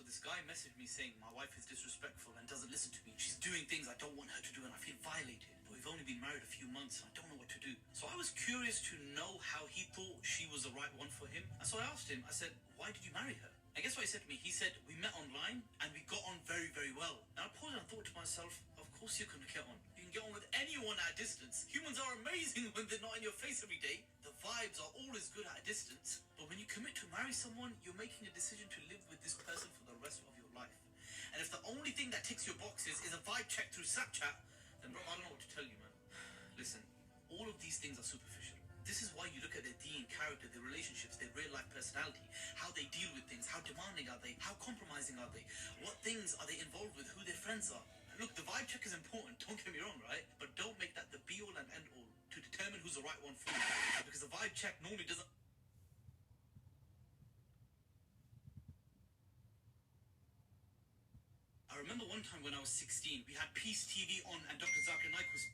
this guy messaged me saying my wife is disrespectful and doesn't listen to me. She's doing things I don't want her to do and I feel violated. But we've only been married a few months and I don't know what to do. So I was curious to know how he thought she was the right one for him. And so I asked him, I said, why did you marry her? And guess what he said to me? He said, we met online and we got on very, very well. Now I paused and I thought to myself, of course you're going to get on. You can get on with anyone at a distance. Humans are amazing when they're not in your face every day. The vibes are always good at a distance. But when you commit to marry someone, you're making a decision to live with this person for the rest of your life. And if the only thing that ticks your boxes is a vibe check through Snapchat, then bro, I don't know what to tell you, man. Listen, all of these things are superficial. This is why you look at their deen, character, their relationships, their real life personality, how they deal with things, how demanding are they, how compromising are they, what things are they involved with, who their friends are. Look, the vibe check is important, don't get me wrong, right? But don't make that the be all and end all to determine who's the right one for you. Because the vibe check normally doesn't... I remember one time when I was 16, we had Peace TV on and Dr. Zakir Naik was...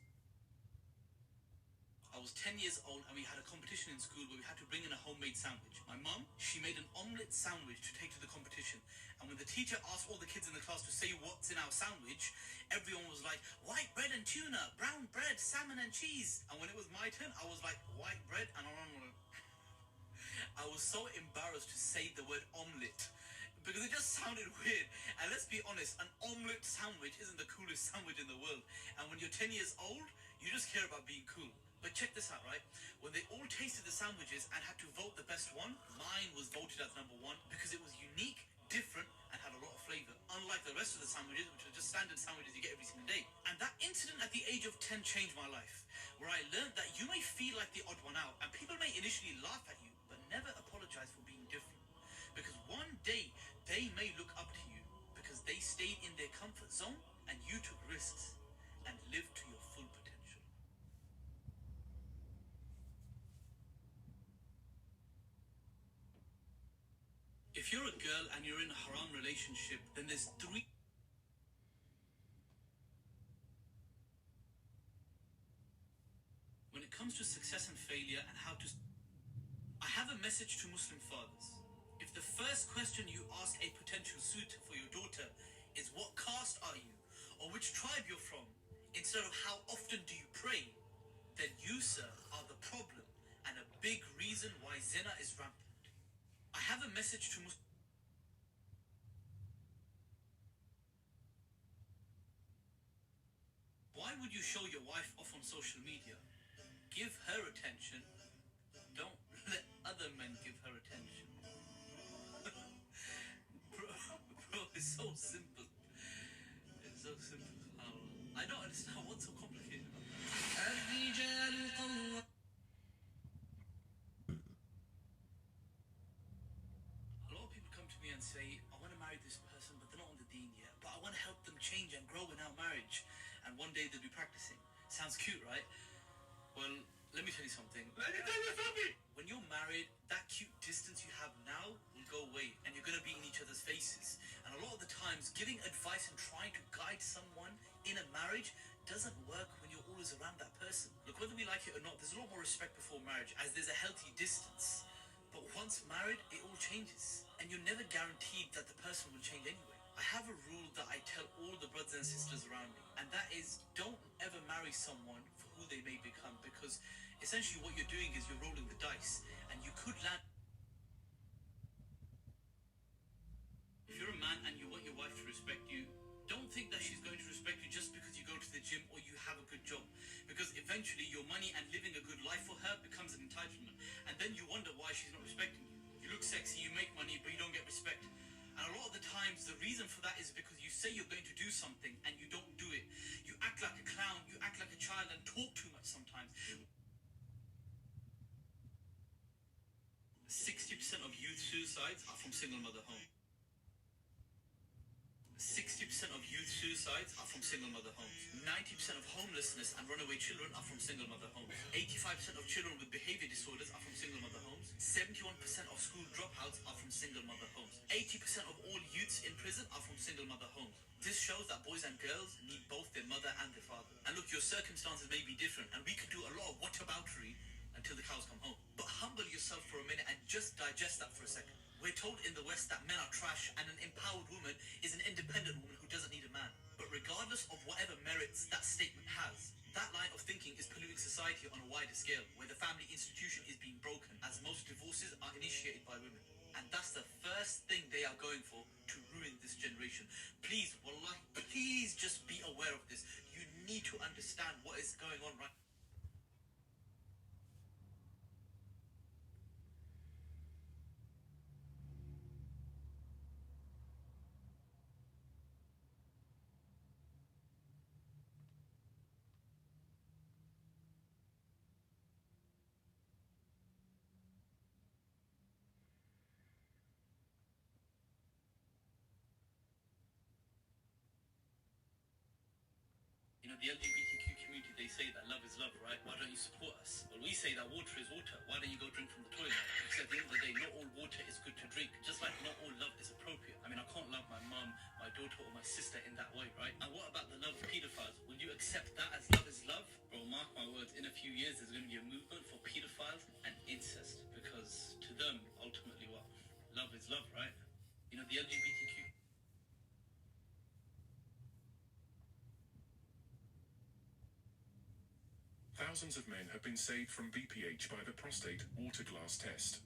I was 10 years old and we had a competition in school where we had to bring in a homemade sandwich. My mum, she made an omelette sandwich to take to the competition. And when the teacher asked all the kids in the class to say what's in our sandwich, everyone was like, white bread and tuna, brown bread, salmon and cheese. And when it was my turn, I was like, white bread and I was so embarrassed to say the word omelette because it just sounded weird. And let's be honest, an omelette sandwich isn't the coolest sandwich in the world. And when you're 10 years old, you just care about being cool. But check this out, right? When they all tasted the sandwiches and had to vote the best one, mine was voted as number one because it was unique, different, and had a lot of flavor. Unlike the rest of the sandwiches, which are just standard sandwiches you get every single day. And that incident at the age of 10 changed my life, where I learned that you may feel like the odd one out, and people may initially laugh at you, but never apologize for being different. Because one day, they may look up to you because they stayed in their comfort zone and you took risks and lived to your full potential. If you're a girl and you're in a haram relationship, then there's three... When it comes to success and failure and how to... I have a message to Muslim fathers. If the first question you ask a potential suitor for your daughter is what caste are you, or which tribe you're from, instead of how often do you pray, then you, sir, are the problem and a big reason why zina is rampant. I have a message to Muslims. Why would you show your wife off on social media? Give her attention. Don't let other men give her attention. bro, it's so simple. It's so simple. I don't understand what's so complicated about that. A lot of people come to me and say, I want to marry this person, but they're not on the deen yet. But I want to help them change and grow in our marriage. And one day they'll be practicing. Sounds cute, right? Well, let me tell you something. Let me tell you something! When you're married, that cute distance you have now will go away. And you're going to be in each other's faces. And a lot of the times, giving advice and trying to guide someone in a marriage doesn't work when you're always around that person. Look, whether we like it or not, there's a lot more respect before marriage, as there's a healthy distance. But once married, it all changes. And you're never guaranteed that the person will change anyway. I have a rule that I tell all the brothers and sisters around me. And that is, don't ever marry someone for who they may become. Because essentially what you're doing is you're rolling the dice. And you could land... If you're a man and you want your wife to respect you, don't think that she's going to respect you just because you go to the gym or you have a good job. Because eventually your money and living a good life for her becomes an entitlement. And then you wonder why she's not respecting you. You look sexy, you make money, but you don't get respect. And a lot of the times, the reason for that is because you say you're going to do something and you don't do it. You act like a clown, you act like a child and talk too much sometimes. 60% of youth suicides are from single mother homes. 60% of youth suicides are from single mother homes. 90% of homelessness and runaway children are from single mother homes. 85% of children with behavior disorders are from single mother homes. 71% of school dropouts are from single mother homes. 80% of all youths in prison are from single mother homes. This shows that boys and girls need both their mother and their father. And look, your circumstances may be different, and we could do a lot of whataboutery until the cows come home. But humble yourself for a minute and just digest that for a second. We're told in the West that men are trash and an empowered woman is an independent woman who doesn't need a man. But regardless of whatever merits that statement has, that line of thinking is polluting society on a wider scale, where the family institution is being broken, as most divorces are initiated by women. And that's the first thing they are going for to ruin this generation. Please, wallah, please just be aware of this. You need to understand what is going on right. You know, the LGBTQ community, they say that love is love, right? Why don't you support us? Well, we say that water is water. Why don't you go drink from the toilet? Because at the end of the day, not all water is good to drink, just like not all love is appropriate. I mean, I can't love my mum, my daughter, or my sister in that way, right? And what about the love of pedophiles? Will you accept that as love is love? Bro, mark my words, in a few years, there's going to be a movement for pedophiles and incest. Because to them, ultimately, what? Love is love, right? You know, the LGBTQ... Thousands of men have been saved from BPH by the prostate water glass test.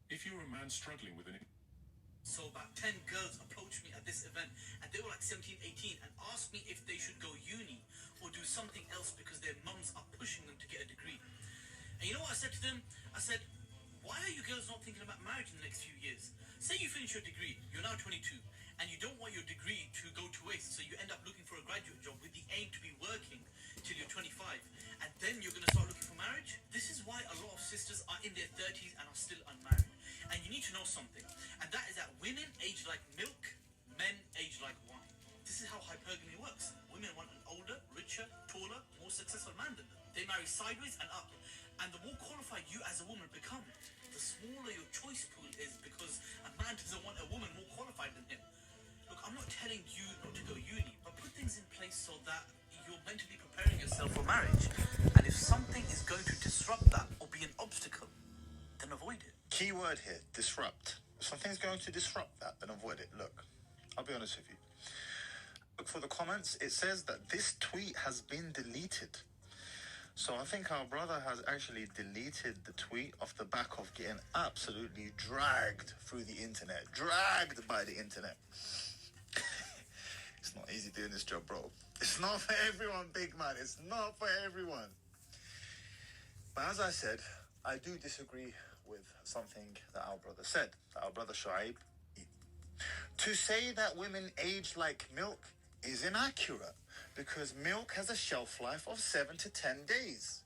If you're a man struggling with an... So about 10 girls approached me at this event, and they were like 17, 18, and asked me if they should go uni or do something else because their mums are pushing them to get a degree. And you know what I said to them? I said, why are you girls not thinking about marriage in the next few years? Say you finish your degree, you're now 22, and you don't want your degree to go to waste, so you end up looking for a graduate job with the aim to be working till you're 25, and then you're going to start looking for marriage? This is why a lot of sisters are in their 30s and are still unmarried. And you need to know something, and that is that women age like milk, men age like wine. This is how hypergamy works. Women want an older, richer, taller, more successful man than them. They marry sideways and up, and the more qualified you as a woman become, the smaller your choice pool is, because a man doesn't want a woman more qualified than him. Look, I'm not telling you not to go uni, but put things in place so that you're mentally preparing yourself for marriage. And if something is going to disrupt that or be an obstacle, then avoid it. Key word here, disrupt. If something's going to disrupt that, then avoid it. Look, I'll be honest with you. Look for the comments. It says that this tweet has been deleted. So I think our brother has actually deleted the tweet off the back of getting absolutely dragged through the internet. Dragged by the internet. It's not easy doing this job, bro. It's not for everyone, big man. It's not for everyone. But as I said, I do disagree with something that our brother said, that our brother Shuaib. To say that women age like milk is inaccurate, because milk has a shelf life of 7 to 10 days.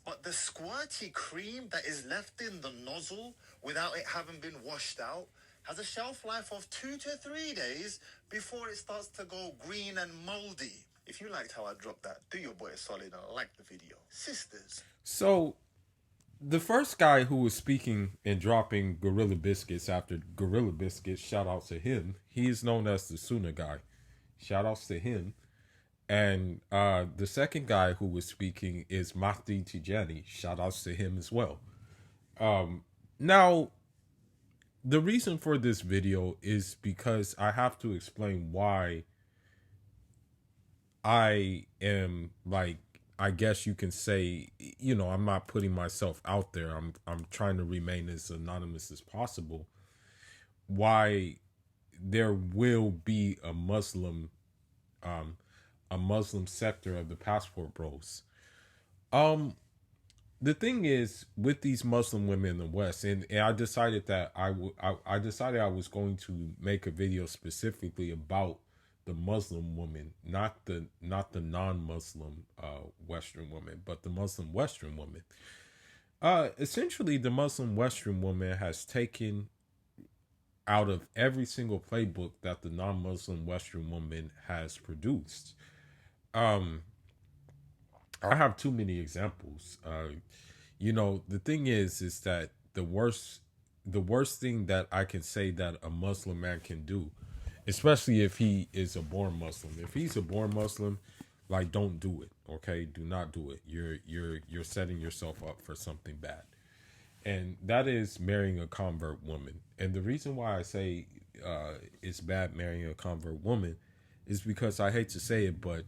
But the squirty cream that is left in the nozzle without it having been washed out has a shelf life of 2 to 3 days before it starts to go green and moldy. If you liked how I dropped that, do your boy a solid and like the video. Sisters. So, the first guy who was speaking and dropping Gorilla Biscuits after Gorilla Biscuits, shout out to him. He is known as the Sunnah guy. Shout outs to him. And the second guy who was speaking is Mahdi Tijani. Shout outs to him as well. Now, the reason for this video is because I have to explain why I am, like, I guess you can say, you know, I'm not putting myself out there. I'm trying to remain as anonymous as possible. Why there will be a Muslim sector of the Passport Bros. The thing is, with these Muslim women in the West, and I decided that I decided I was going to make a video specifically about the Muslim woman, not the non-Muslim Western woman, but the Muslim Western woman. Essentially, the Muslim Western woman has taken out of every single playbook that the non-Muslim Western woman has produced. I have too many examples. You know, the thing is that the worst thing that I can say that a Muslim man can do, especially if he is a born Muslim. If he's a born Muslim, like, don't do it. Okay, do not do it. You're setting yourself up for something bad. and that is marrying a convert woman. And the reason why I say it's bad marrying a convert woman is because I hate to say it, but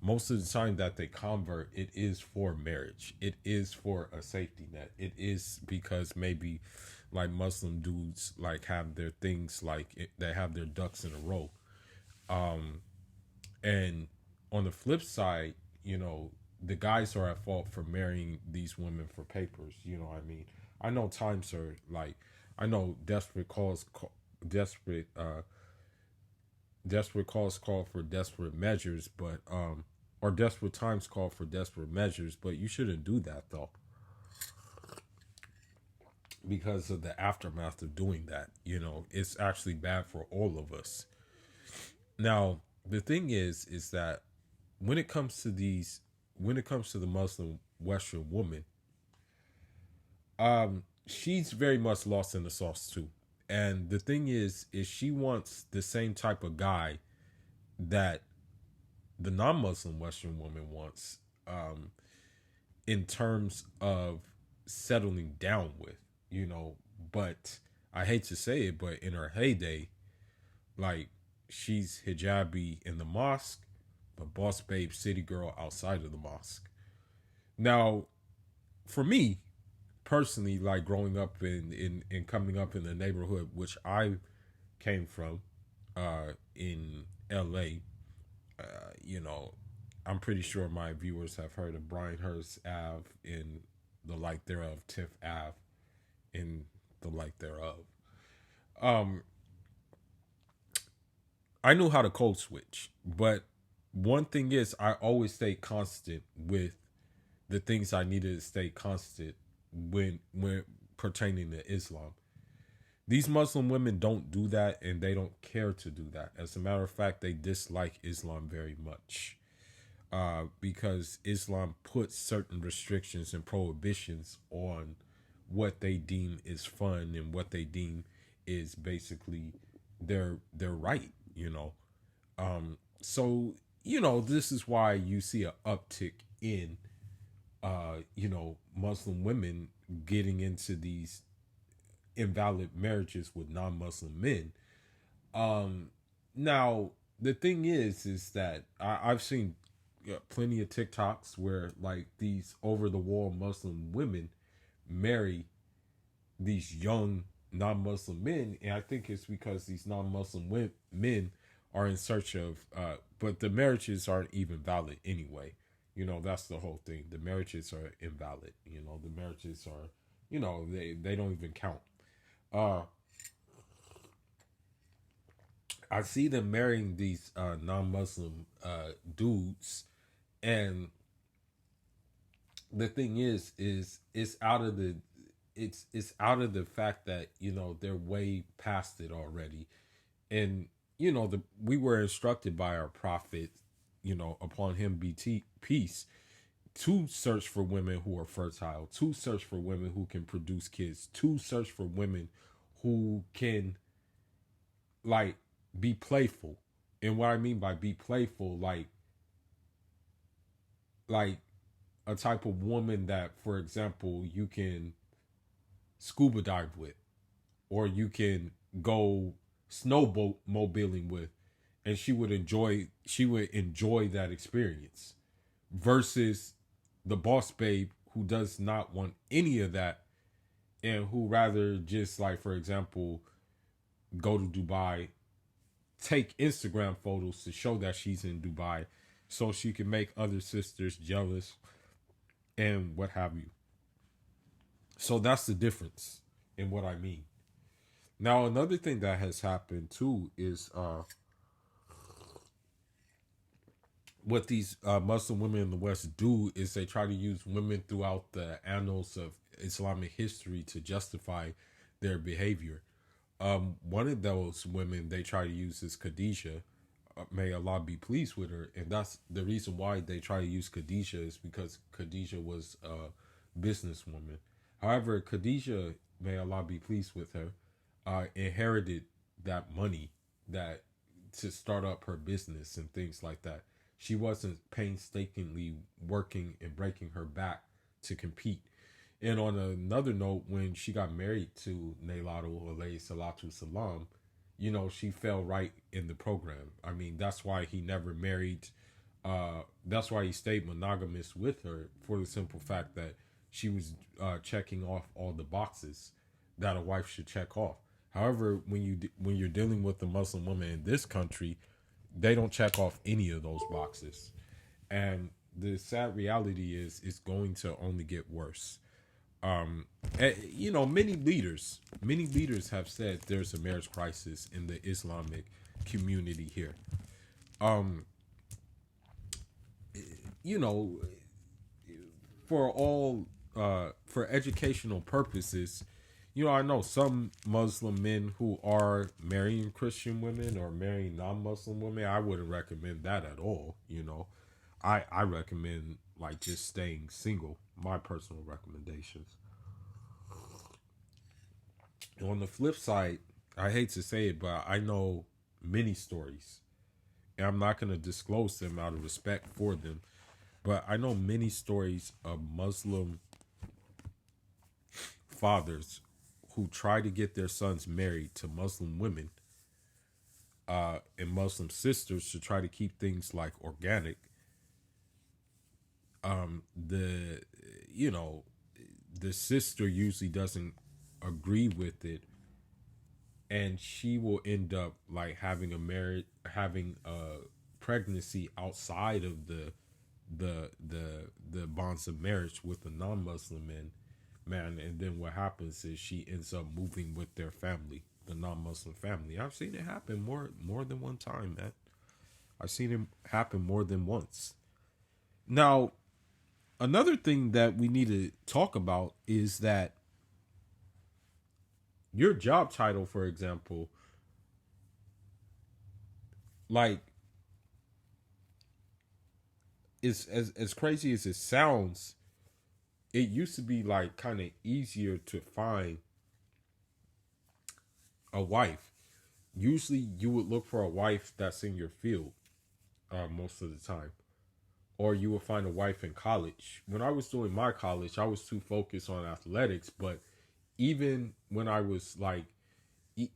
most of the time that they convert, it is for marriage. It is for a safety net. It is because maybe like Muslim dudes like have their things they have their ducks in a row. And on the flip side, the guys are at fault for marrying these women for papers. You know what I mean? I know times are like, I know desperate desperate calls call for desperate measures, but or desperate times call for desperate measures, but you shouldn't do that though, because of the aftermath of doing that. It's actually bad for all of us. Now, the thing is that when it comes to the Muslim Western woman, she's very much lost in the sauce too. And the thing is she wants the same type of guy that the non-Muslim Western woman wants, in terms of settling down with, But I hate to say it, but in her heyday, like, she's hijabi in the mosque, but boss babe city girl outside of the mosque. Now, for me personally, like growing up in coming up in the neighborhood which I came from, in LA, I'm pretty sure my viewers have heard of Bryanhurst Ave in the like thereof, 10th Ave in the like thereof. Um, I knew how to code switch, but one thing is I always stay constant with the things I needed to stay constant when pertaining to Islam. These Muslim women don't do that, and they don't care to do that. As a matter of fact, they dislike Islam very much, because Islam puts certain restrictions and prohibitions on what they deem is fun and what they deem is basically their right. So this is why you see an uptick in Muslim women getting into these invalid marriages with non-Muslim men. Now the thing is that I've seen plenty of TikToks where like these over-the-wall Muslim women marry these young non-Muslim men, and I think it's because these non-Muslim men are in search of, but the marriages aren't even valid anyway. That's the whole thing. The marriages are invalid. The marriages are, they don't even count. I see them marrying these non-Muslim dudes, and the thing is it's out of the fact that they're way past it already. And we were instructed by our prophet, upon him be peace, to search for women who are fertile, to search for women who can produce kids, to search for women who can like be playful. And what I mean by be playful, like a type of woman that, for example, you can scuba dive with, or you can go snowmobiling with, and she would enjoy that experience, versus the boss babe who does not want any of that, and who rather just, like, for example, go to Dubai, take Instagram photos to show that she's in Dubai so she can make other sisters jealous and what have you. So that's the difference in what I mean. Now, another thing that has happened too is what these Muslim women in the West do is they try to use women throughout the annals of Islamic history to justify their behavior. One of those women they try to use is Khadijah. May Allah be pleased with her. And that's the reason why they try to use Khadijah, is because Khadijah was a businesswoman. However, Khadijah, may Allah be pleased with her, inherited that money that to start up her business and things like that. She wasn't painstakingly working and breaking her back to compete. And on another note, when she got married to Neilatu alayhi salatu salam, you know, she fell right in the program. I mean, that's why he never married. That's why he stayed monogamous with her, for the simple fact that she was checking off all the boxes that a wife should check off. However, when you're dealing with a Muslim woman in this country, they don't check off any of those boxes, and the sad reality is it's going to only get worse. You know, many leaders have said there's a marriage crisis in the Islamic community here. You know, for educational purposes, you know, I know some Muslim men who are marrying Christian women or marrying non-Muslim women. I wouldn't recommend that at all. You know, I recommend like just staying single. My personal recommendations. On the flip side, I hate to say it, but I know many stories, and I'm not going to disclose them out of respect for them. But I know many stories of Muslim fathers who try to get their sons married to Muslim women and Muslim sisters to try to keep things like organic. The you know, the sister usually doesn't agree with it, and she will end up like having a pregnancy outside of the bonds of marriage with a non-Muslim man, and then what happens is she ends up moving with their family, the non-Muslim family. I've seen it happen more than one time, man. I've seen it happen more than once. Now, another thing that we need to talk about is that your job title, for example, like, is as crazy as it sounds, it used to be like kind of easier to find a wife. Usually you would look for a wife that's in your field most of the time. Or you would find a wife in college. When I was doing my college, I was too focused on athletics. But even when I was like,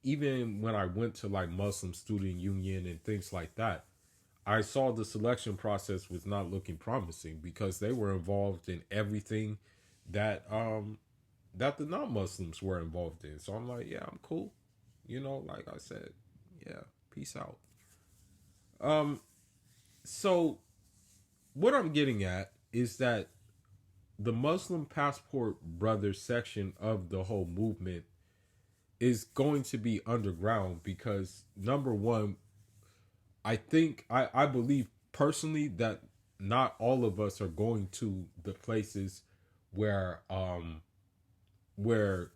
even when I went to like Muslim Student Union and things like that, I saw the selection process was not looking promising because they were involved in everything that that the non-Muslims were involved in. So I'm like, yeah, I'm cool. You know, like I said, yeah, peace out. So what I'm getting at is that the Muslim Passport Brothers section of the whole movement is going to be underground because, number one, I believe personally that not all of us are going to the places where where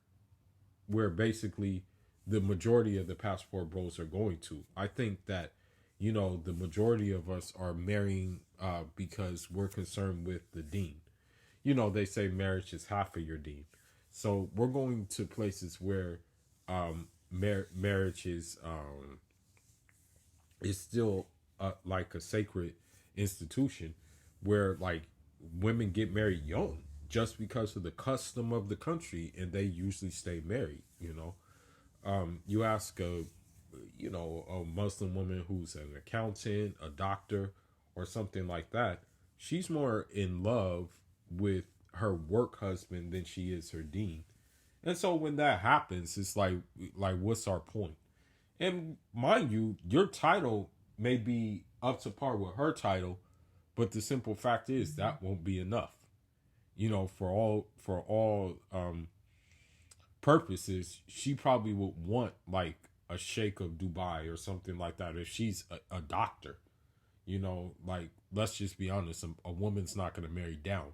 basically the majority of the passport bros are going to. I think that, you know, the majority of us are marrying because we're concerned with the deen. You know, they say marriage is half of your deen. So we're going to places where marriage is still like a sacred institution where like women get married young just because of the custom of the country, and they usually stay married. You know, you ask a Muslim woman who's an accountant, a doctor, or something like that, she's more in love with her work husband than she is her deen. And so when that happens, it's like what's our point? And mind you, your title may be up to par with her title, but the simple fact is that won't be enough. You know, for all purposes, she probably would want like a sheikh of Dubai or something like that if she's a doctor. You know, like, let's just be honest, a woman's not going to marry down.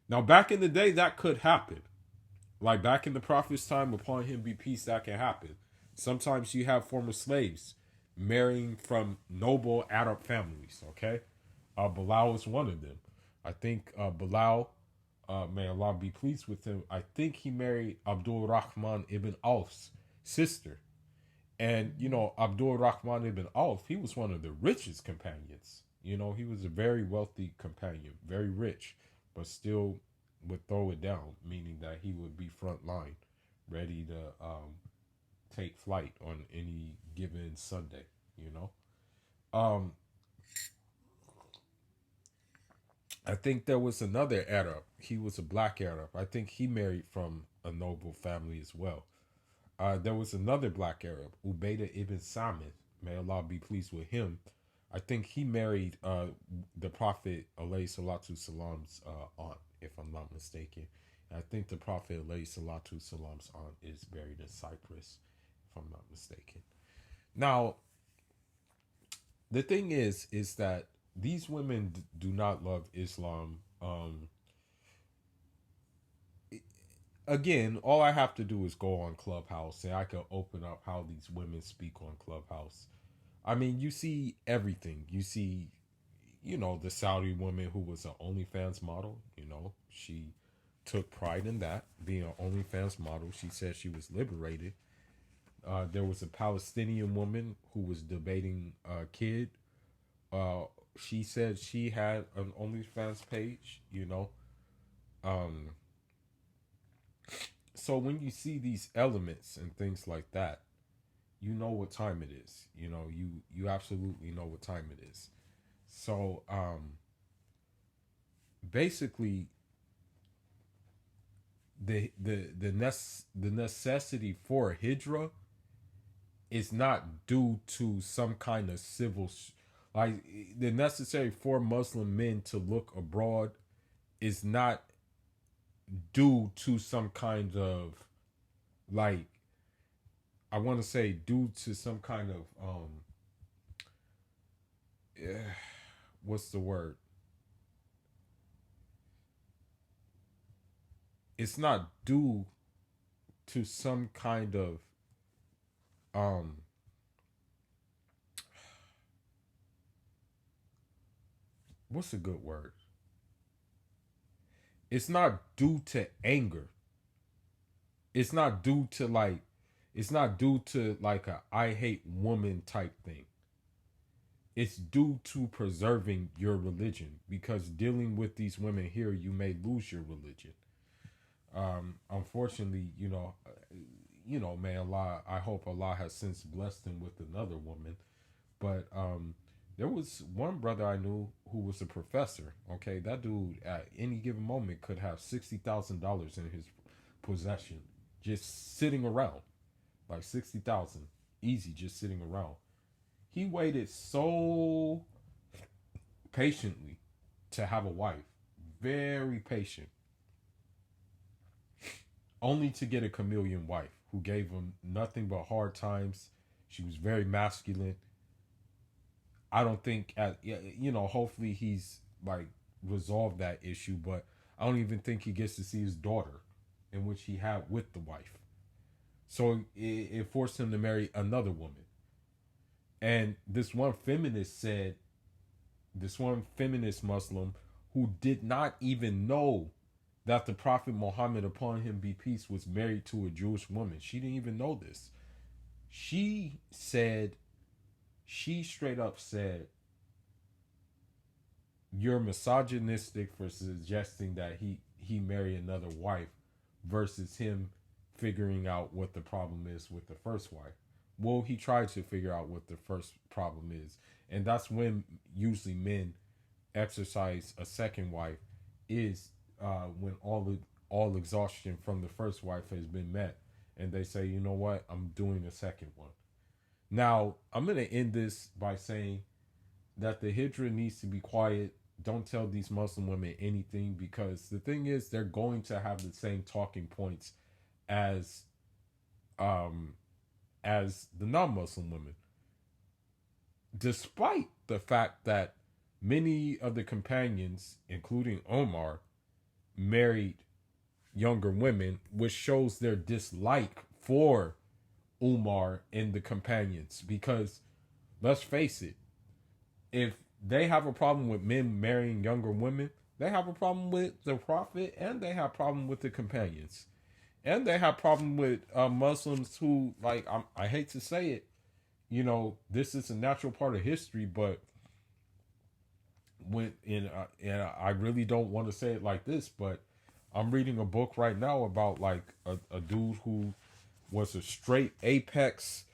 Now, back in the day, that could happen. Like back in the Prophet's time, upon him be peace, that can happen. Sometimes you have former slaves marrying from noble Arab families, okay? Bilal is one of them. I think Bilal, may Allah be pleased with him, I think he married Abdul Rahman ibn Auf's sister. And, you know, Abdul Rahman ibn Auf, he was one of the richest companions. You know, he was a very wealthy companion, very rich, but still would throw it down, meaning that he would be front line, ready to take flight on any given Sunday. You know, um, I think there was another Arab. He was a black Arab. I think he married from a noble family as well. There was another black Arab, Ubaidah ibn Samit. May Allah be pleased with him. I think he married the Prophet alayhi salatu salam's aunt, if I'm not mistaken. And I think the Prophet alayhi salatu salam's aunt is buried in Cyprus, if I'm not mistaken. Now, the thing is that these women do not love Islam. Again, all I have to do is go on Clubhouse and I can open up how these women speak on Clubhouse. I mean, you see everything. You see, the Saudi woman who was an OnlyFans model. She took pride in that, being an OnlyFans model. She said she was liberated. There was a Palestinian woman who was debating a kid. She said she had an OnlyFans page, So when you see these elements and things like that, you know what time it is. You absolutely know what time it is. So basically the necessity for hijrah is not due to some kind of civil like the necessary for Muslim men to look abroad is not due to some kind of like I want to say due to some kind of what's the word? It's not due to some kind of what's a good word? It's not due to anger. It's not due to like a I hate woman type thing. It's due to preserving your religion, because dealing with these women here, you may lose your religion. Unfortunately, may Allah, I hope Allah has since blessed him with another woman. But there was one brother I knew who was a professor. Okay, that dude at any given moment could have $60,000 in his possession, just sitting around, like 60,000, easy, just sitting around. He waited so patiently to have a wife, very patient, only to get a chameleon wife who gave him nothing but hard times. She was very masculine. I don't think, hopefully he's like resolved that issue, but I don't even think he gets to see his daughter, in which he had with the wife. So it forced him to marry another woman. And this one feminist Muslim who did not even know that the Prophet Muhammad, upon him be peace, was married to a Jewish woman. She didn't even know this. She straight up said, you're misogynistic for suggesting that he marry another wife versus him figuring out what the problem is with the first wife. Well, he tried to figure out what the first problem is. And that's when usually men exercise a second wife, is when all exhaustion from the first wife has been met. And they say, you know what, I'm doing a second one. Now, I'm going to end this by saying that the hijrah needs to be quiet. Don't tell these Muslim women anything, because the thing is, they're going to have the same talking points as the non-Muslim women. Despite the fact that many of the companions, including Omar, married younger women, which shows their dislike for Umar and the companions. Because let's face it, if they have a problem with men marrying younger women, they have a problem with the Prophet, and they have a problem with the companions, and they have a problem with Muslims who, like, I hate to say it, this is a natural part of history, but and I really don't want to say it like this, but I'm reading a book right now about like a dude who was a straight apex,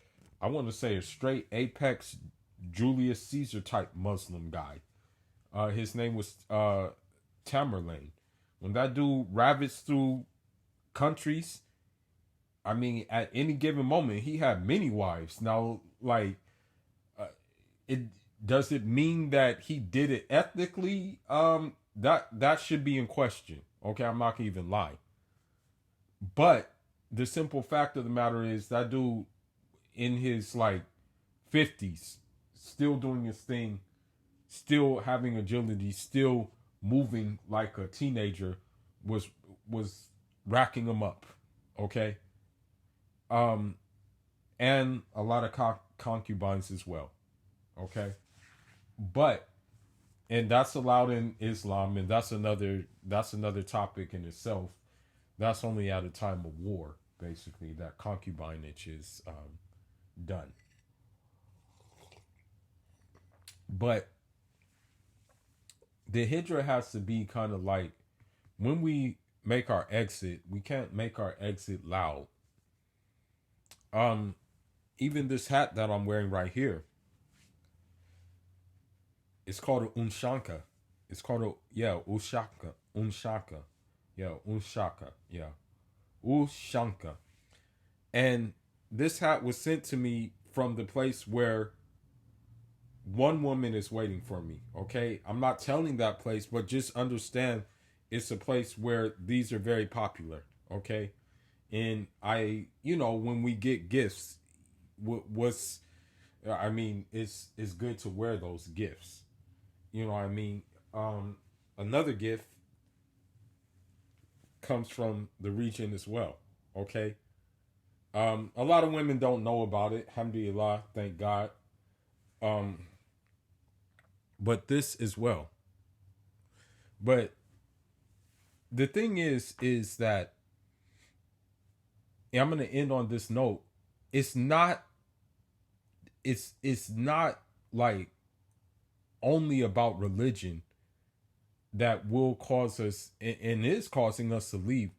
I want to say a straight apex Julius Caesar type Muslim guy. His name was Tamerlane. When that dude ravaged through countries, I mean, at any given moment, he had many wives. Now, like, it does it mean that he did it ethnically? That should be in question. Okay, I'm not gonna even lie. But the simple fact of the matter is that dude in his like 50s, still doing his thing, still having agility, still moving like a teenager, was racking him up. Okay. And a lot of concubines as well. Okay. But, and that's allowed in Islam, and that's another topic in itself. That's only at a time of war, basically, that concubinage is done. But the hijrah has to be kind of like, when we make our exit, we can't make our exit loud. Even this hat that I'm wearing right here, it's called a unshanka. It's called a, ushaka. Unshaka. Unshaka. Ushanka. And this hat was sent to me from the place where one woman is waiting for me. Okay? I'm not telling that place, but just understand it's a place where these are very popular. Okay? And when we get gifts, it's good to wear those gifts. You know what I mean? Another gift comes from the region as well. Okay? A lot of women don't know about it. Alhamdulillah, thank God. But this as well. But the thing is that, and I'm going to end on this note. It's not like only about religion that will cause us and is causing us to leave.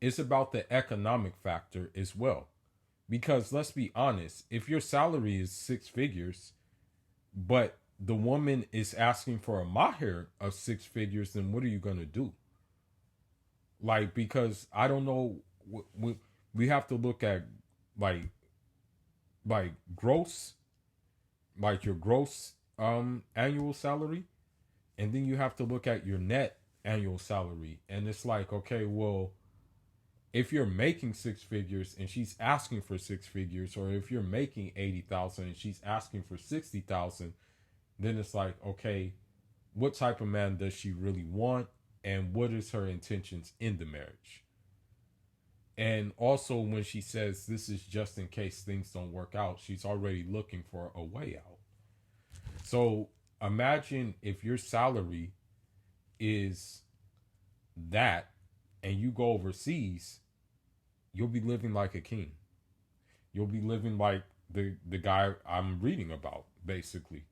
It's about the economic factor as well. Because let's be honest, if your salary is 6 figures, but the woman is asking for a maher of 6 figures, then what are you going to do? Like, because I don't know, we have to look at like gross, like your gross annual salary, and then you have to look at your net annual salary. And it's like, okay, well, if you're making 6 figures and she's asking for 6 figures, or if you're making 80,000 and she's asking for 60,000, then it's like, okay, what type of man does she really want, and what is her intentions in the marriage? And also, when she says this is just in case things don't work out, she's already looking for a way out. So imagine if your salary is that and you go overseas, you'll be living like a king. You'll be living like the guy I'm reading about, basically.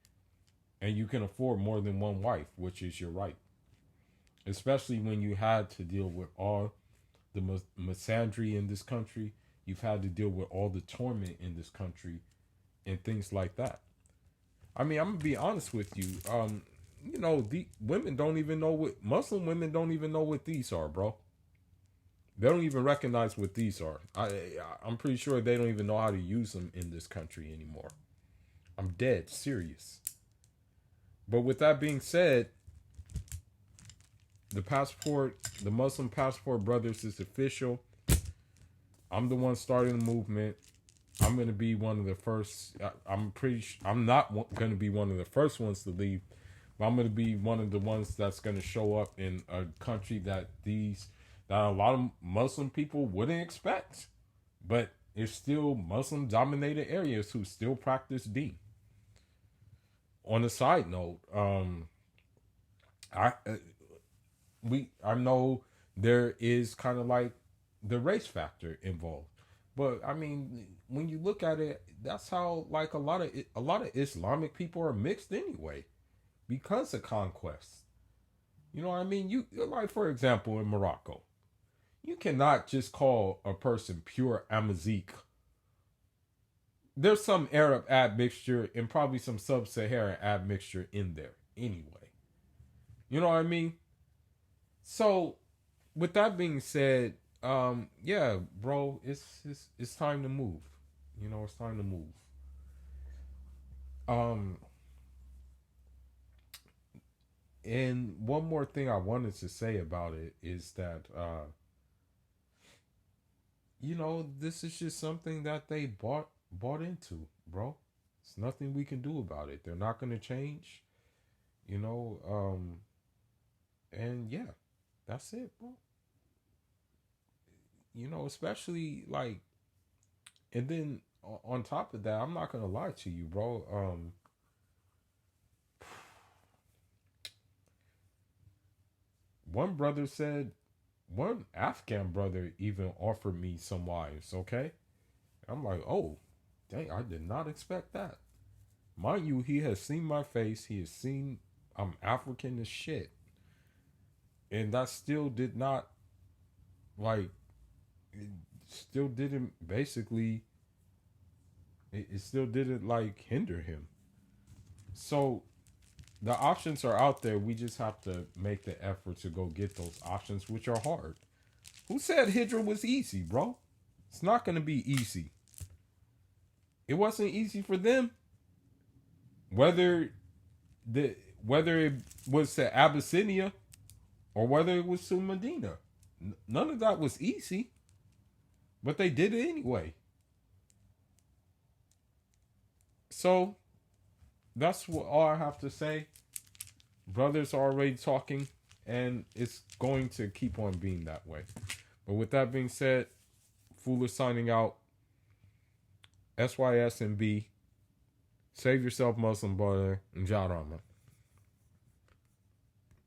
And you can afford more than one wife, which is your right. Especially when you had to deal with all the misandry in this country. You've had to deal with all the torment in this country and things like that. I mean, I'm going to be honest with you. The women don't even know Muslim women don't even know what these are, bro. They don't even recognize what these are. I'm pretty sure they don't even know how to use them in this country anymore. I'm dead serious. But with that being said, the Muslim Passport Brothers is official. I'm the one starting the movement. I'm going to be one of the first. I'm not going to be one of the first ones to leave, but I'm going to be one of the ones that's going to show up in a country that a lot of Muslim people wouldn't expect. But it's still Muslim dominated areas who still practice Deen. On a side note, I know there is kind of like the race factor involved, but I mean, when you look at it, that's how like a lot of Islamic people are mixed anyway, because of conquest. You know what I mean? You like, for example, in Morocco, You cannot just call a person pure Amazigh. There's some Arab admixture and probably some sub-Saharan admixture in there anyway. You know what I mean? So, with that being said, yeah, bro, it's time to move. You know, it's time to move. And one more thing I wanted to say about it is that, you know, this is just something that they bought into, bro. It's nothing we can do about it. They're not going to change, you know. And yeah, that's it, bro. You know, especially like, and then on top of that, I'm not gonna lie to you, bro. One brother said, one Afghan brother even offered me some wives. Okay, I'm like, oh, dang, I did not expect that. Mind you, he has seen my face. He has seen I'm African as shit, and that still did not, like, it still didn't basically. It still didn't like hinder him. So the options are out there. We just have to make the effort to go get those options, which are hard. Who said Hijra was easy, bro? It's not going to be easy. It wasn't easy for them. Whether it was to Abyssinia or whether it was to Medina, none of that was easy. But they did it anyway. So that's all I have to say. Brothers are already talking, and it's going to keep on being that way. But with that being said, Foolish signing out. SYS and B. Save yourself, Muslim brother, and Jah Rahman.